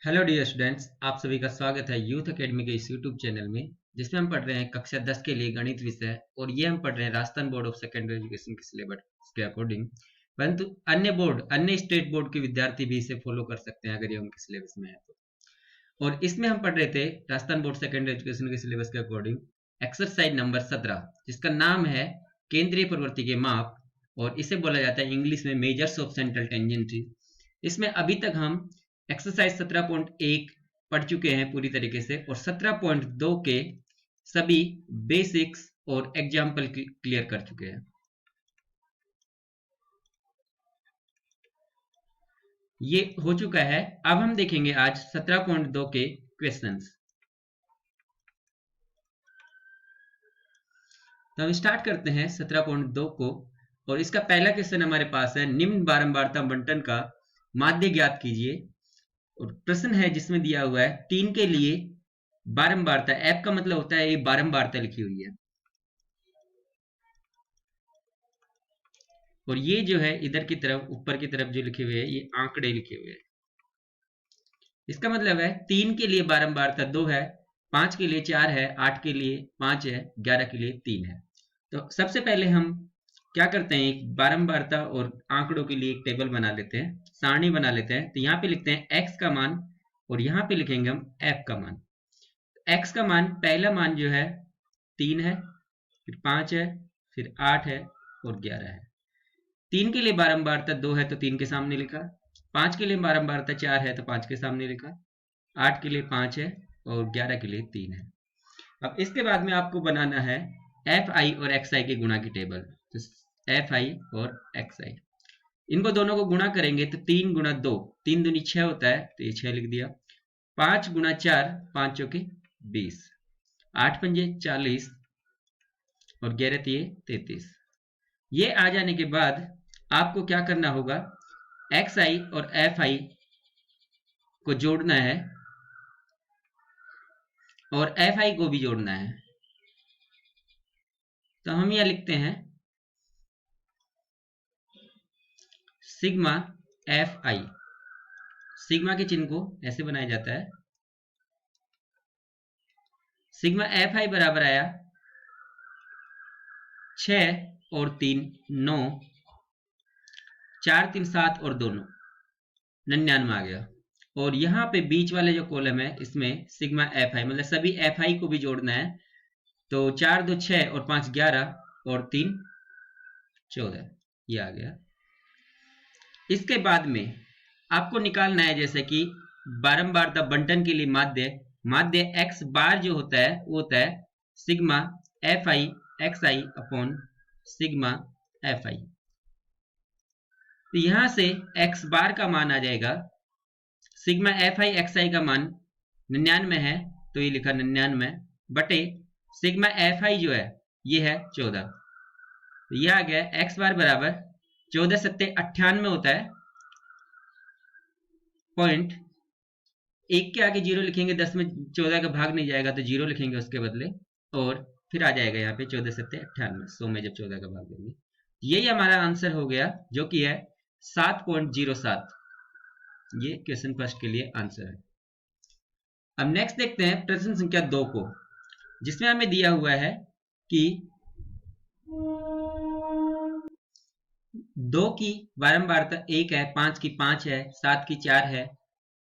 Hello dear students, आप सभी का स्वागत है यूथ एकेडमी के इस यूट्यूब चैनल में जिसमें हम पढ़ रहे हैं कक्षा 10 के लिए गणित विषय। और ये हम पढ़ रहे हैं Rajasthan board of secondary education के सिलेबस के अकॉर्डिंग। परंतु अन्य स्टेट बोर्ड के विद्यार्थी भी इसे फॉलो कर सकते हैं अगर ये उनके सिलेबस में है तो। और इसमें हम पढ़ रहे थे राजस्थान बोर्ड सेकेंडरी एजुकेशन के सिलेबस के अकॉर्डिंग एक्सरसाइज नंबर 17, जिसका नाम है केंद्रीय प्रवृत्ति के माप, और इसे बोला जाता है इंग्लिश में मेजर्स ऑफ सेंट्रल टेंजेंसी। इसमें अभी तक हम एक्सरसाइज 17.1 पढ़ चुके हैं पूरी तरीके से, और 17.2 के सभी बेसिक्स और एग्जाम्पल क्लियर कर चुके हैं। ये हो चुका है। अब हम देखेंगे आज 17.2 के क्वेश्चंस। तो हम स्टार्ट करते हैं 17.2 को, और इसका पहला क्वेश्चन हमारे पास है, निम्न बारंबारता बंटन का माध्य ज्ञात कीजिए। और प्रश्न है जिसमें दिया हुआ है 3 के लिए बारंबारता, एफ का मतलब होता है ये बारंबारता लिखी हुई है, और ये जो है इधर की तरफ ऊपर की तरफ जो लिखे हुए हैं ये आंकड़े लिखे हुए हैं। इसका मतलब है 3 के लिए बारंबारता 2 है, 5 के लिए 4 है, 8 के लिए 5 है, 11 के लिए 3 है। तो सबसे पहले हम क्या करते हैं, एक बारंबारता और आंकड़ों के लिए एक टेबल बना लेते हैं, सारणी बना लेते हैं। तो यहाँ पे लिखते हैं x का मान, और यहाँ पे लिखेंगे हम f का मान। x का मान, पहला मान जो है 3 है, फिर 5 है, फिर 8 है और 11 है। 3 के लिए बारंबारता 2 है तो 3 के सामने लिखा, 5 के लिए बारंबारता 4 है तो 5 के सामने लिखा, 8 के लिए 5 है और 11 के लिए 3 है। अब इसके बाद में आपको बनाना है एफ आई और एक्स आई के गुणा की टेबल। तो एफ आई और एक्स आई, इनको दोनों को गुणा करेंगे तो 3 गुणा 2, 3 दूनी 6 होता है तो ये 6 लिख दिया। 5 गुणा 4, 5 चौके 20, 8 पंजे 40 और 11 तिये 33। ये आ जाने के बाद आपको क्या करना होगा, एक्स आई और एफ आई को जोड़ना है और एफ आई को भी जोड़ना है। तो हम यह लिखते हैं सिग्मा एफ आई। सिग्मा के चिन्ह को ऐसे बनाया जाता है। सिग्मा एफ आई बराबर आया 6 और 3 9, 4 3 7 और 2 9, 99 आ गया। और यहाँ पे बीच वाले जो कॉलम है इसमें सिग्मा एफ आई, मतलब सभी एफ आई को भी जोड़ना है। तो 4 2 6 और 5 11 और 3 14, ये आ गया। इसके बाद में आपको निकालना है जैसे कि बारंबारता बंटन के लिए माध्य एक्स बार जो होता है वो होता है sigma F I X I upon sigma F I. तो यहां से एक्स बार का मान आ जाएगा, sigma F I X I का मान 99 है तो ये लिखा 99 बटे सिग्मा एफ आई जो है ये है 14। तो ये आ गया एक्स बार बराबर 14 सत्ते 98 होता है, पॉइंट एक के आगे जीरो लिखेंगे, 10 में 14 का भाग नहीं जाएगा तो जीरो लिखेंगे उसके बदले, और फिर आ जाएगा यहाँ पे 14 सत्ते 98, 100 में जब 14 का भाग देंगे। यही हमारा आंसर हो गया जो कि है 7.07। ये क्वेश्चन फर्स्ट के लिए आंसर है। अब नेक्स्ट देखते हैं प्रश्न संख्या 2 को, जिसमें हमें दिया हुआ है कि 2 की बारंबारता 1 है, 5 की 5 है, 7 की 4 है,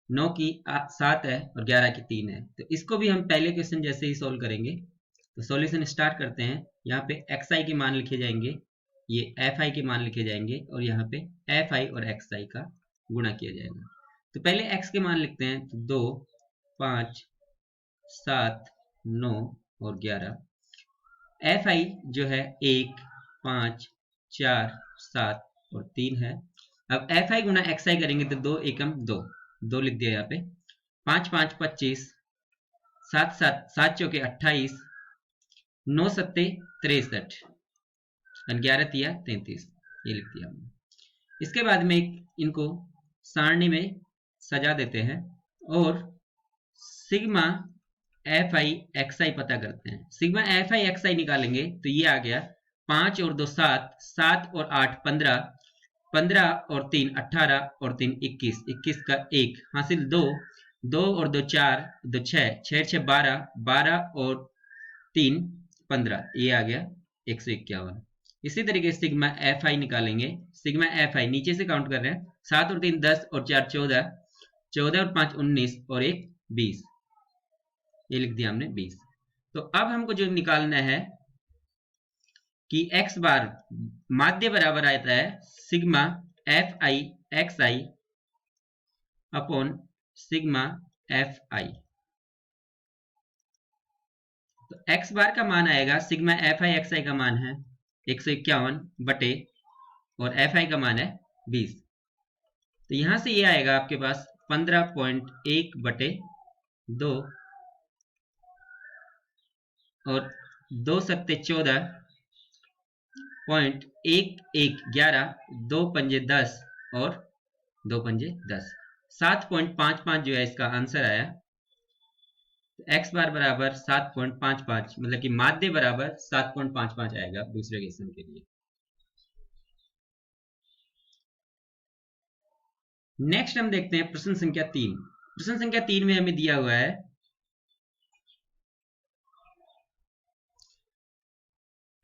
9 की 7 है और 11 की 3 है। तो इसको भी हम पहले क्वेश्चन जैसे ही सोल्व करेंगे। तो सॉल्यूशन स्टार्ट करते हैं। यहाँ पे एक्स आई के मान लिखे जाएंगे, ये एफ आई के मान लिखे जाएंगे, और यहाँ पे एफ आई और एक्स आई का गुणा किया जाएगा। तो पहले एक्स के मान लिखते हैं, तो 2 5 7 9 और 11। एफ आई जो है 1 5 4 7 और 3 है। अब एफ आई गुना एक्स आई करेंगे तो 2 एकम 2, 2 लिख दिया यहाँ पे। 5 5 25, 7 7 7 चौके 28, 9 सत्ते 63 और 11 तिया 33, ये लिख दिया हमने। इसके बाद में इनको सारणी में सजा देते हैं और सिग्मा एफ आई एक्स आई पता करते हैं। Sigma F I X I निकालेंगे तो ये आ गया 5 और 2 7, 7 और 8 15, 15 और 3 18 और 3 21, 21 का 1 हासिल 2, 2 और 2 4, 2 6, 6 6 12, 12 और 3 15, ये आ गया 151। इसी तरीके से सिग्मा एफ आई निकालेंगे। सिग्मा एफ आई नीचे से काउंट कर रहे हैं, 7 और 3 10 और 4 14, 14 और 5 19 और 1 20, ये लिख दिया हमने 20। तो अब हमको जो निकालना है कि x बार माध्य बराबर आता है sigma F I X I upon sigma F I. तो x बार का मान आएगा, sigma F I X I का मान है 151 बटे और एफ आई का मान है 20। तो यहां से ये आएगा आपके पास 15.1 बटे 2 और 2 सत्ते 14 .1111, 2 पंजे 10 और 2 पंजे 10, 7.55 जो है इसका आंसर आया। तो x बार बराबर 7.55, मतलब कि माध्य बराबर 7.55 आएगा दूसरे क्वेश्चन के लिए। नेक्स्ट हम देखते हैं प्रश्न संख्या 3। प्रश्न संख्या 3 में हमें दिया हुआ है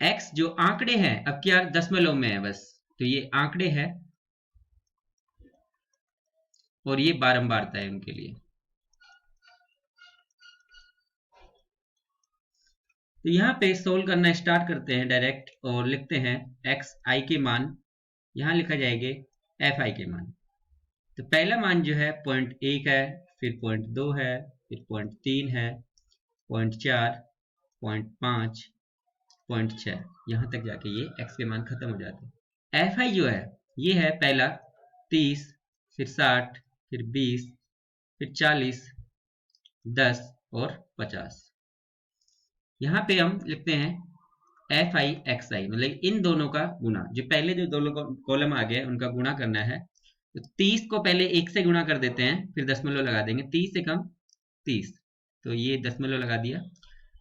x जो आंकड़े हैं, अब क्या दशमलव में है बस, तो ये आंकड़े हैं और ये बारंबारता है उनके लिए। तो यहाँ पे सोल्व करना स्टार्ट करते हैं डायरेक्ट और लिखते हैं एक्स आई के मान, यहाँ लिखा जाएंगे एफ आई के मान। तो पहला मान जो है 0.1 है, फिर 0.2 है, फिर 0.3 है, 0.4, 0.5, 0.6, यहाँ तक जाके ये एक्स के मान खत्म हो जाते हैं। एफ आई जो है ये है पहला 30, फिर 60, फिर 20, फिर 40, 10 और 50। यहाँ पे हम लिखते हैं एफ आई एक्स आई, मतलब इन दोनों का गुना, जो पहले जो दोनों कॉलम आ गए उनका गुना करना है। तो 30 को पहले 1 से गुना कर देते हैं, फिर दशमलव लगा देंगे, 30 से कम 30, तो ये दशमलव लगा दिया।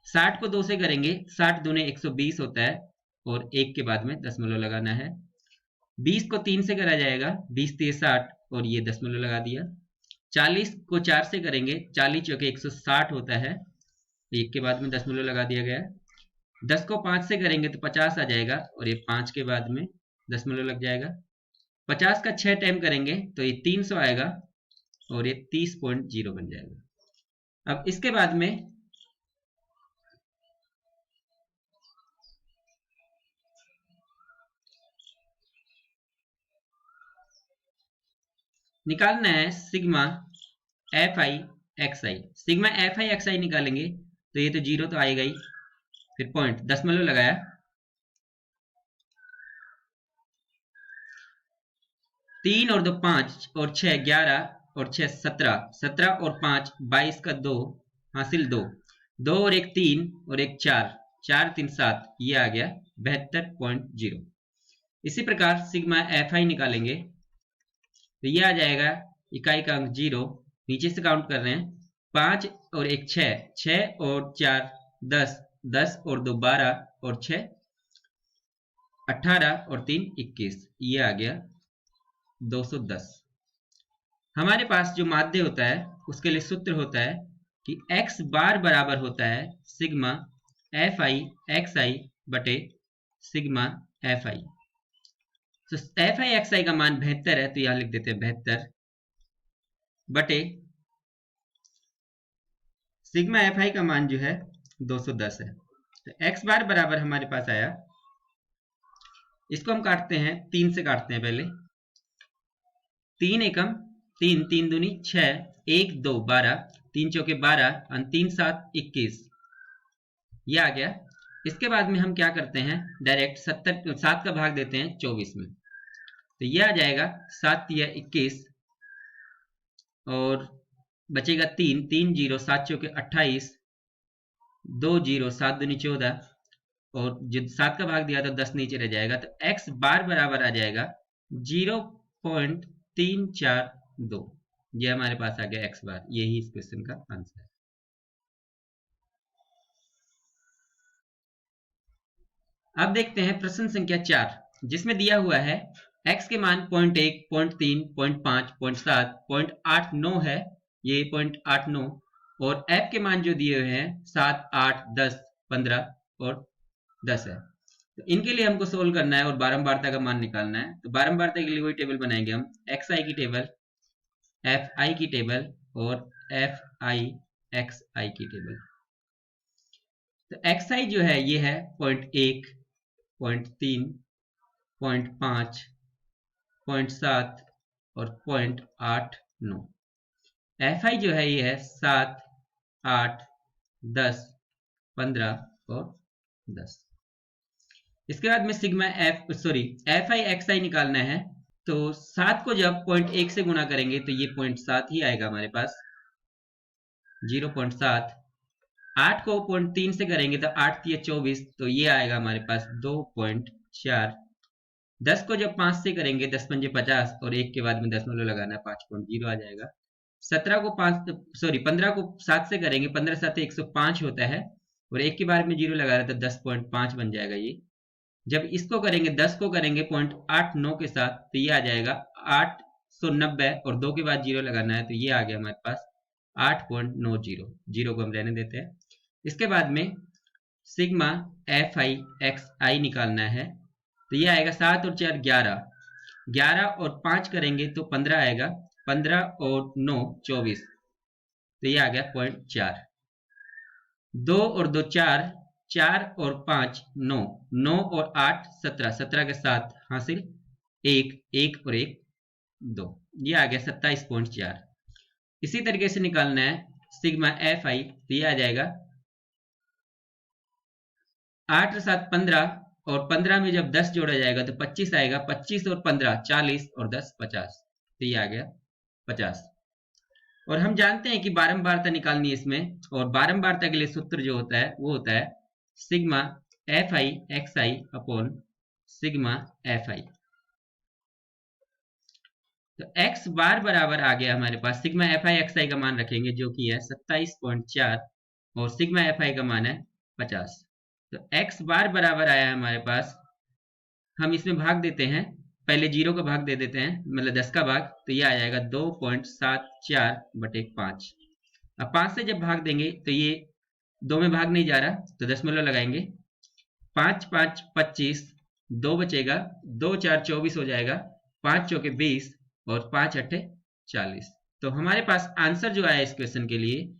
60 को 2 से करेंगे, 60 दूने 120 होता है और 1 के बाद में दशमलव लगाना है। 20 को 3 से करा जाएगा, 20 3 60 और ये दशमलव लगा दिया। 40 को 4 से करेंगे, 40 चौके 160 होता है, 1 के बाद में दशमलव लगा दिया गया। 10 को 5 से करेंगे तो 50 आ जाएगा और ये 5 के बाद में दशमलव लग जाएगा। 50 का 6 टाइम करेंगे तो ये 300 आएगा और ये 30.0 बन जाएगा। अब इसके बाद में निकालना है sigma F I X I. Sigma F I X I निकालेंगे तो ये तो 0 तो आएगा ही, फिर पॉइंट दशमलव लगाया, 3 और 2 5 और 6 11 और 6 17, 17 और 5 22 का 2 हासिल 2, 2 और 1 3 और 1 4, 4 3 7, ये आ गया 72.0। इसी प्रकार सिग्मा एफ आई निकालेंगे तो ये आ जाएगा इकाई का अंक 0, नीचे से काउंट कर रहे हैं, 5 और 1 6, 6 और 4 10, 10 और 2 12 और 6 18 और 3 21, ये आ गया 210। हमारे पास जो माध्य होता है उसके लिए सूत्र होता है कि x बार बराबर होता है सिग्मा एफ आई एक्स आई बटे सिग्मा एफ आई। तो एफ आई एक्स आई का मान 72 है, तो यहां लिख देते हैं 72 बटे सिग्मा एफ आई का मान जो है 210 है। तो x बार बराबर हमारे पास आया, इसको हम काटते हैं, 3 से काटते हैं पहले, 3 एकम 3, 3 दूनी 6, 1 2 12, 3 चौके 12 और 3 7 21, ये आ गया। इसके बाद में हम क्या करते हैं, डायरेक्ट 7 का भाग देते हैं 24 में, तो ये आ जाएगा 7 या 21 और बचेगा 3, 3 0, 7 चौके 28, 2 0, 7 दूनी 14 और जो 7 का भाग दिया तो 10 नीचे रह जाएगा। तो x बार बराबर आ जाएगा 0.342, ये हमारे पास आ गया x बार, यही इस क्वेश्चन का आंसर है। अब देखते हैं प्रश्न संख्या 4, जिसमें दिया हुआ है x के मान 0.1, 0.3, 0.5, 0.7, 0.89 है ये 0.89 और f के मान जो दिए हुए हैं 7, 8, 10, 15 और 10 है। तो इनके लिए हमको सोल्व करना है और बारंबारता का मान निकालना है। तो बारंबारता के लिए वही टेबल बनाएंगे हम, xi की टेबल, fi की टेबल और fi xi की टेबल। तो xi जो है ये है 0.1, 0.3, 0.5, 0.7 और 0.89। fi जो है ये है 7, 8, 10, 15 और 10। इसके बाद में सिग्मा fi xi निकालना है। तो 7 को जब 0.1 से गुणा करेंगे तो ये 0.7 ही आएगा हमारे पास, 0.7। 8 को 0.3 से करेंगे तो 8 3 24, तो ये आएगा हमारे पास 2.4। 10 को जब 5 से करेंगे 10 पंजे 50 और 1 के बाद में दशमलव लगाना है, 5.0 आ जाएगा। 15 को 7 से करेंगे, 15 7 105 होता है और 1 के बाद में 0 लगा रहा है तो 10.5 बन जाएगा ये। जब इसको करेंगे 10 को करेंगे 0.89 के साथ तो ये आ जाएगा 890 और 2 के बाद 0 लगाना है तो ये आ गया हमारे पास 8.90। 0 को हम रहने देते हैं। इसके बाद में सिग्मा fi xi निकालना है। तो ये आएगा 7 और 4 11, 11 और 5 करेंगे तो 15 आएगा, 15 और 9 24, तो ये आ गया 0.4। 2 और 2 4, 4 और 5 9, 9 और 8 17, 17 के साथ हासिल 1, 1 और 1 2, ये आ गया 27.4। इसी तरीके से निकालना है सिग्मा fi, तो ये आ जाएगा 8 और 7 15 और 15 में जब 10 जोड़ा जाएगा तो 25 आएगा, 25 और 15 40 और 10 50, तो ये आ गया 50। और हम जानते हैं कि बारंबारता निकालनी है इसमें, और बारंबारता के लिए सूत्र जो होता है वो होता है sigma fi xi upon sigma fi। तो x बार बराबर आ गया हमारे पास, सिग्मा fi xi का मान रखेंगे जो कि है 27.4 और सिग्मा fi का मान है 50। तो x बार बराबर आया है हमारे पास, हम इसमें भाग देते हैं, पहले 0 का भाग दे देते हैं, मतलब 10 का भाग, तो ये आ जाएगा 2.74/5। अब 5 से जब भाग देंगे तो ये 2 में भाग नहीं जा रहा तो दशमलव लगाएंगे, 5 5 25, 2 बचेगा, 2 4 24 हो जाएगा, 5 चौके 20 और 5 अट्ठे 40। तो हमारे पास आंसर जो आया इस क्वेश्चन के लिए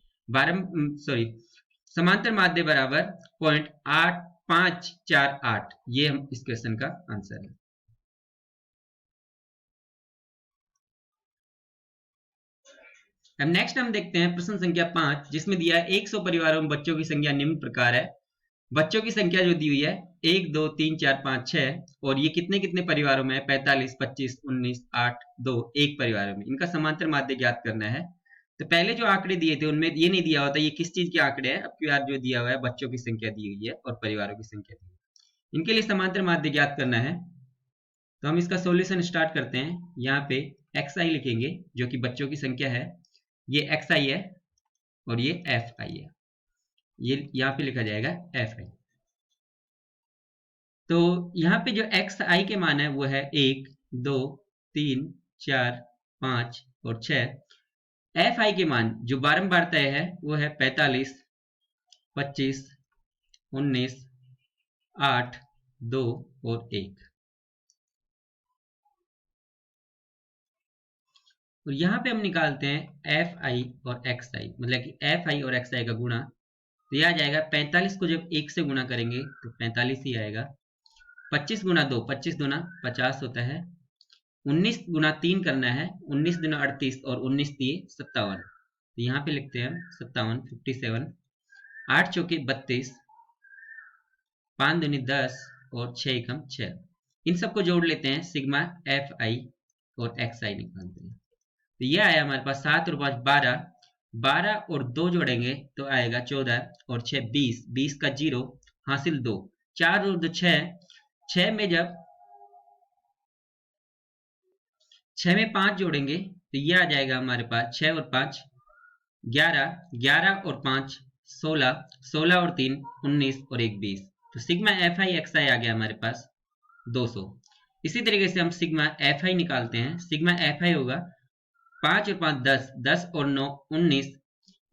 समांतर माध्य बराबर 0.8548, ये हम इस क्वेश्चन का आंसर है। अब नेक्स्ट हम देखते हैं प्रश्न संख्या 5, जिसमें दिया है 100 परिवारों में बच्चों की संख्या निम्न प्रकार है। बच्चों की संख्या जो दी हुई है 1 2 3 4 5 6, और ये कितने कितने परिवारों में है, 45 25 19 8 2, एक परिवारों में। इनका समांतर माध्य ज्ञात करना है। तो पहले जो आंकड़े दिए थे उनमें ये नहीं दिया होता ये किस चीज के आंकड़े हैं, अब की बार जो दिया हुआ है बच्चों की संख्या दी हुई है और परिवारों की संख्या दी हुई है। इनके लिए समांतर माध्य ज्ञात करना है। तो हम इसका सॉल्यूशन स्टार्ट करते हैं। यहाँ पे xi लिखेंगे जो कि बच्चों की संख्या है, ये xi है और ये fi है, ये यहाँ पे लिखा जाएगा fi। तो यहाँ पे जो xi के मान है वो है 1 2 3 4 5 और 6। fi के मान जो बारंबार तय है वो है 45 25 19 8 2 और 1। और यहाँ पे हम निकालते हैं fi और xi, मतलब कि fi और xi का गुणा। तो यह आ जाएगा 45 को जब 1 से गुणा करेंगे तो 45 ही आएगा, 25 गुना 2 25 दूना 50 होता है, 19 गुना 3 करना है, 19 दूना 38 और 19 दिए 57। तो यहाँ पे लिखते हैं हम 57 57, 8 चौके 32, 5 दूनी 10 और 6 एकम 6। इन सबको जोड़ लेते हैं, सिग्मा fi और xi निकालते हैं। तो ये आया हमारे पास 7 और 5 12, 12 और 2 जोड़ेंगे तो आएगा 14 और 6 20, 20 का 0 हासिल 2, 4 और 2 6, 6 में जब 6 में 5 जोड़ेंगे तो ये आ जाएगा हमारे पास 6 और 5 11, 11 और 5 16, 16 और 3 19 और 1 20। तो सिग्मा fi xi आ गया हमारे पास 200। इसी तरीके से हम सिग्मा fi निकालते हैं। सिग्मा fi होगा 5 और 5 10, 10 और 9 19,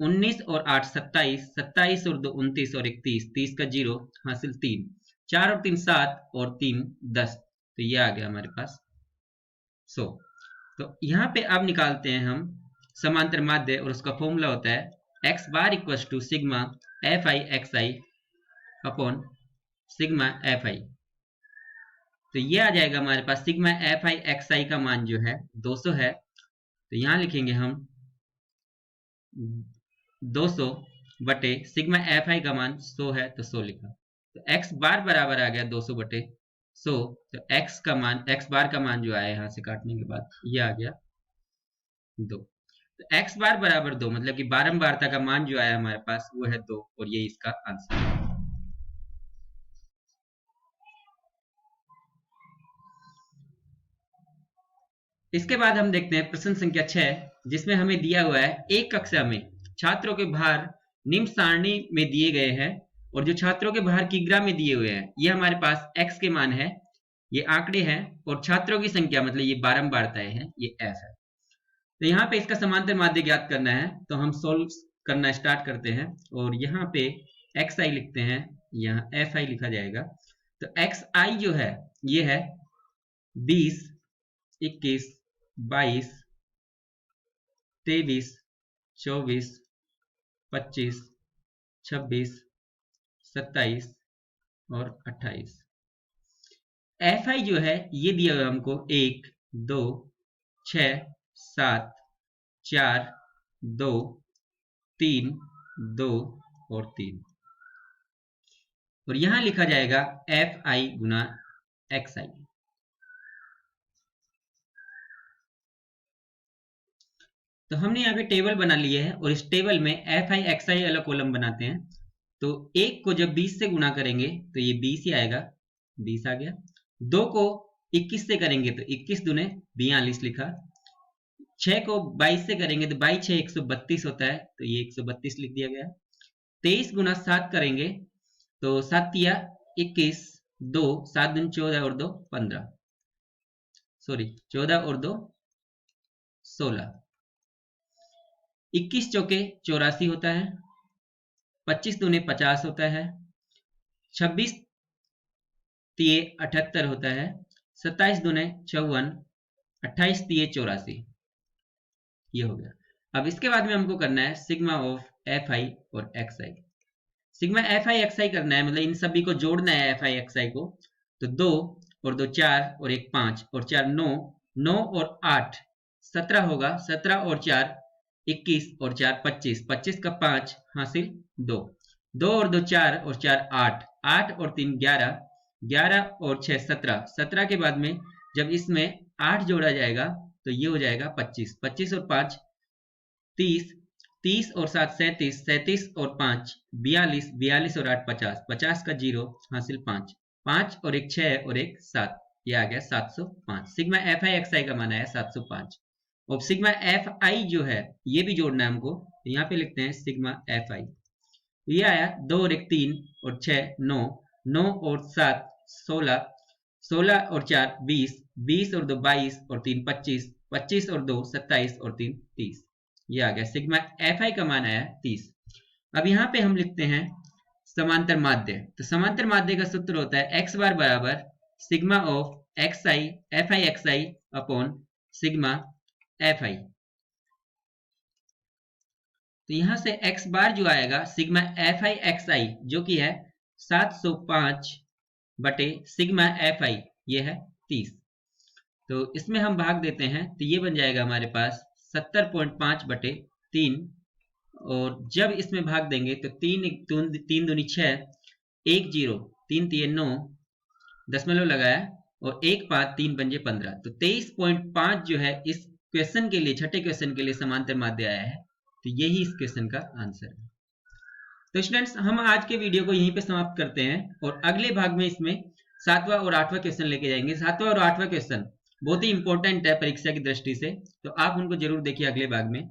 19 और 8 27, 27 और 2 29 और 1 30, 30 का 0 हासिल 3, 4 और 3 7 और 3 10। तो ये आ गया हमारे पास 100। तो यहाँ पे अब निकालते हैं हम समांतर माध्य और उसका फॉर्मूला होता है x bar equal to sigma F I X I upon sigma F I. तो ये आ जाएगा हमारे पास sigma F I X I का मान जो है 200 है। तो यहाँ लिखेंगे हम 200 बटे सिग्मा एफ आई का मान 100 है तो 100 लिखा। तो x बार बराबर आ गया 200 बटे 100। तो x बार का मान जो आया यहाँ से काटने के बाद ये आ गया 2। तो x बार बराबर 2 मतलब कि बारंबारता का मान जो आया हमारे पास वो है 2 और ये इसका आंसर है। इसके बाद हम देखते हैं प्रश्न संख्या 6 जिसमें हमें दिया हुआ है एक कक्षा में छात्रों के भार निम्न सारणी में दिए गए हैं और जो छात्रों के भार किग्रा में दिए हुए हैं ये हमारे पास x के मान है, ये आंकड़े हैं और छात्रों की संख्या मतलब ये बारंबारताएं हैं, ये f है। तो यहाँ पे इसका समांतर माध्य ज्ञात करना है तो हम सोल्व करना स्टार्ट करते हैं और यहाँ पे xi लिखते हैं, यहाँ fi लिखा जाएगा। तो xi जो है ये है 20, 21, 22, 23, 24, 25, 26, 27 और 28। fi जो है ये दिया हुआ हमको 1, 2, 6, 7, 4, 2, 3, 2 और 3 और यहां लिखा जाएगा fi गुना xi। तो हमने यहाँ पे टेबल बना लिए है और इस टेबल में fi xi अलग कॉलम बनाते हैं। तो 1 को जब 20 से गुना करेंगे तो ये 20 ही आएगा, 20 आ गया। 2 को 21 से करेंगे तो 21 दूने 42 लिखा। 6 को 22 से करेंगे तो 22 6 132 होता है तो ये 132 लिख दिया गया। 23 गुना 7 करेंगे तो 7 तिया 21, 2 7 दूनी 14 और 2 15, सॉरी 14 और 2 16, 21 चौके 84 होता है, 25 दूने 50 होता है, 26 तिये 78 होता है, 27 दूने 54, 28 तिये 84, ये हो गया। अब इसके बाद में हमको करना है सिग्मा ऑफ एफ आई और X I. Sigma F I X I करना है मतलब इन सभी को जोड़ना है एफ आई एक्स आई को। तो 2 और 2 4 और 1 5 और 4 9, 9 और 8 17 होगा, 17 और 4 21 और 4 25, 25 का 5 हासिल 2, 2 और 2 4 और 4 8, 8 और 3 11, 11 और 6 17, 17 के बाद में जब इसमें 8 जोड़ा जाएगा तो ये हो जाएगा 25, 25 और 5 30, 30 और 7 37, 37 और 5 42, 42 और 8 50, 50 का 0 हासिल 5, 5 और 1 6 और 1 7, ये आ गया 705। Sigma F I X I का मान है 705। और सिग्मा एफ आई जो है ये भी जोड़ना है हमको, तो यहाँ पे लिखते हैं सिग्मा एफ आई। ये आया 2 और 1 3 और 6 9, 9 और 7 16, 16 और 4 20, 20 और 2 22 और 3 25, 25 और 2 27 और 3 30, ये आ गया सिग्मा एफ आई का मान आया 30। अब यहाँ पे हम लिखते हैं समांतर माध्य। तो समांतर माध्य का सूत्र होता है x बार बराबर sigma of x I F I X I upon sigma F I. तो यहां से x बार जो आएगा सिग्मा एफ आई एक्स आई जो कि है 705 बटे सिग्मा एफ आई ये है 30। तो इसमें हम भाग देते हैं तो ये बन जाएगा हमारे पास 70.5 बटे 3 और जब इसमें भाग देंगे तो 3 दूनी 6, 1 0 3 3 9 दशमलव लगाया और 1 5 3 पंजे 15। तो 23.5 जो है इस क्वेश्चन के लिए, छठे क्वेश्चन के लिए समांतर माध्य आया है। तो यही इस क्वेश्चन का आंसर है। तो स्टूडेंट्स हम आज के वीडियो को यहीं पे समाप्त करते हैं और अगले भाग में इसमें 7वां और 8वां क्वेश्चन लेके जाएंगे। 7वां और 8वां क्वेश्चन बहुत ही इंपॉर्टेंट है परीक्षा की दृष्टि से, तो आप उनको जरूर देखिए अगले भाग में।